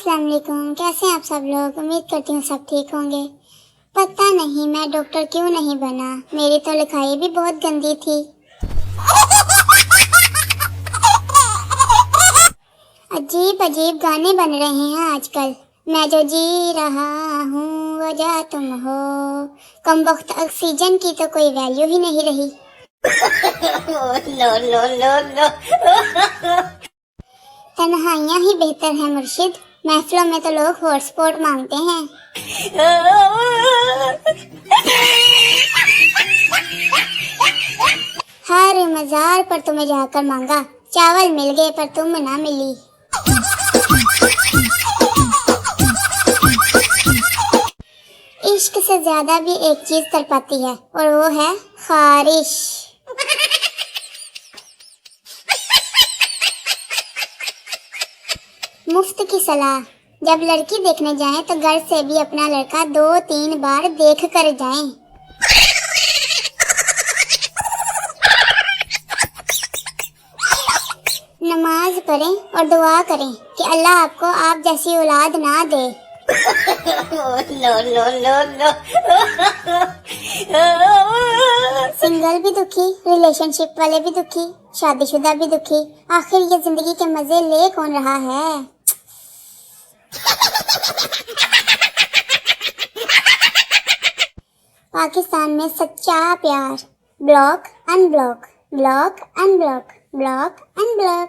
अस्सलाम वालेकुम। कैसे हैं आप सब लोग? उम्मीद करती हूँ सब ठीक होंगे। पता नहीं मैं डॉक्टर क्यों नहीं बना, मेरी तो लिखाई भी बहुत गंदी थी। अजीब अजीब गाने बन रहे हैं आजकल। मैं जो जी रहा हूँ वजह तुम हो, कम वक्त ऑक्सीजन की तो कोई वैल्यू ही नहीं रही। नो। तन्हाइयाँ ही बेहतर है मुर्शिद, महफिलों में तो लोग हॉटस्पॉट मांगते हैं। हर मजार पर तुम्हें जाकर मांगा, चावल मिल गए पर तुम ना मिली। इश्क से ज्यादा भी एक चीज तड़पाती है और वो है खारिश। मुफ्त की सलाह, जब लड़की देखने जाएं तो घर से भी अपना लड़का 2-3 बार देख कर जाएं। नमाज पढ़ें और दुआ करें कि अल्लाह आपको आप जैसी औलाद ना दे। नो। सिंगल भी दुखी, रिलेशनशिप वाले भी दुखी, शादीशुदा भी दुखी। आखिर ये जिंदगी के मजे ले कौन रहा है? पाकिस्तान में सच्चा प्यार, block unblock, block unblock, block unblock.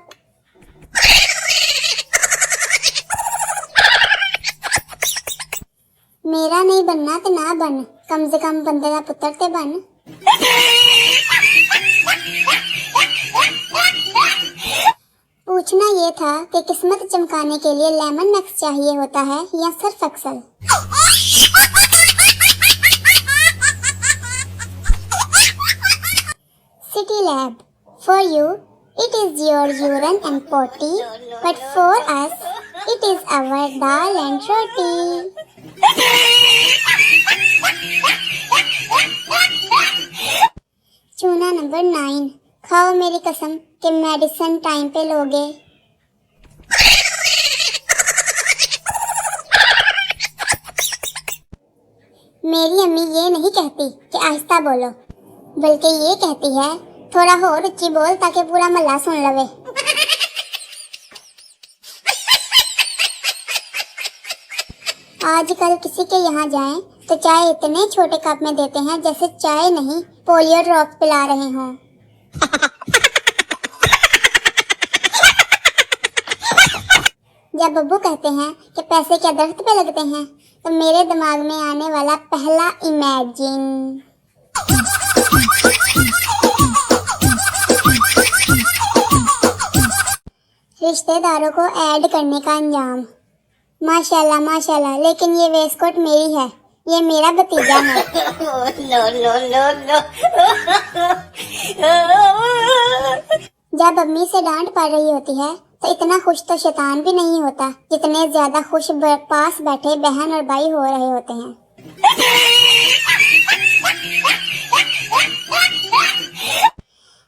मेरा नहीं बनना तो ना बन, कम से कम बंदे का पुत्र ते बन। पूछना ये था कि किस्मत चमकाने के लिए लेमन मैक्स चाहिए होता है या Surf Excel. City lab, for you it is your urine and potty, but for us it is our dal and roti. चूना नंबर 9, खाओ मेरी कसम कि मेडिसिन टाइम पे लोगे। मेरी अम्मी ये नहीं कहती कि आहिस्ता बोलो, बल्कि ये कहती है थोड़ा और ऊंची बोल ताकि पूरा मोहल्ला सुन लवे। आजकल किसी के यहाँ जाएं तो चाय इतने छोटे कप में देते हैं जैसे चाय नहीं पोलियो ड्रॉप पिला रहे हों। जब बब्बू कहते हैं कि पैसे क्या दरख्त पे लगते हैं, तो मेरे दिमाग में आने वाला पहला इमेजिन। रिश्तेदारों को ऐड करने का अंजाम। माशाल्लाह माशाल्लाह, लेकिन ये वेस्टकोट मेरी है, ये मेरा भतीजा है। नो। जब अम्मी से डांट पड़ रही होती है तो इतना खुश तो शैतान भी नहीं होता जितने ज्यादा खुश पास बैठे बहन और भाई हो रहे होते हैं।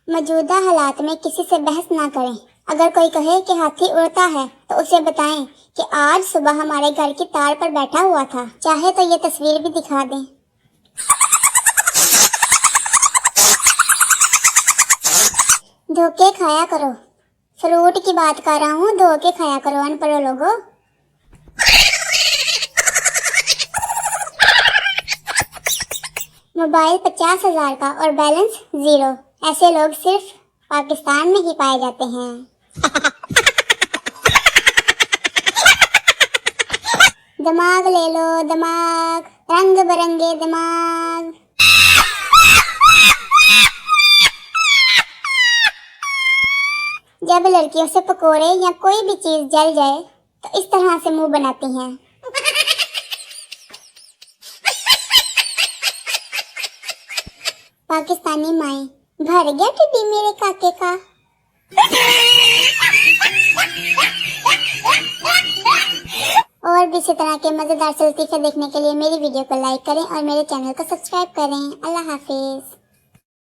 मौजूदा हालात में किसी से बहस ना करें। अगर कोई कहे कि हाथी उड़ता है तो उसे बताएं कि आज सुबह हमारे घर की तार पर बैठा हुआ था, चाहे तो ये तस्वीर भी दिखा दें। धोखे खाया करो, फ्रूट की बात कर रहा हूँ, धोखे खाया करो अनपढ़ लोगों। मोबाइल 50,000 का और बैलेंस 0, ऐसे लोग सिर्फ पाकिस्तान में ही पाए जाते हैं। दिमाग ले लो दिमाग, रंग बिरंगे दिमाग। जब लड़कियों से पकोड़े या कोई भी चीज जल जाए तो इस तरह से मुंह बनाती हैं। पाकिस्तानी माएं, भर गया टिड्डी मेरे काके का। और भी इसी तरह के मजेदार से लतीफे देखने के लिए मेरी वीडियो को लाइक करें और मेरे चैनल को सब्सक्राइब करें। अल्लाह हाफिज।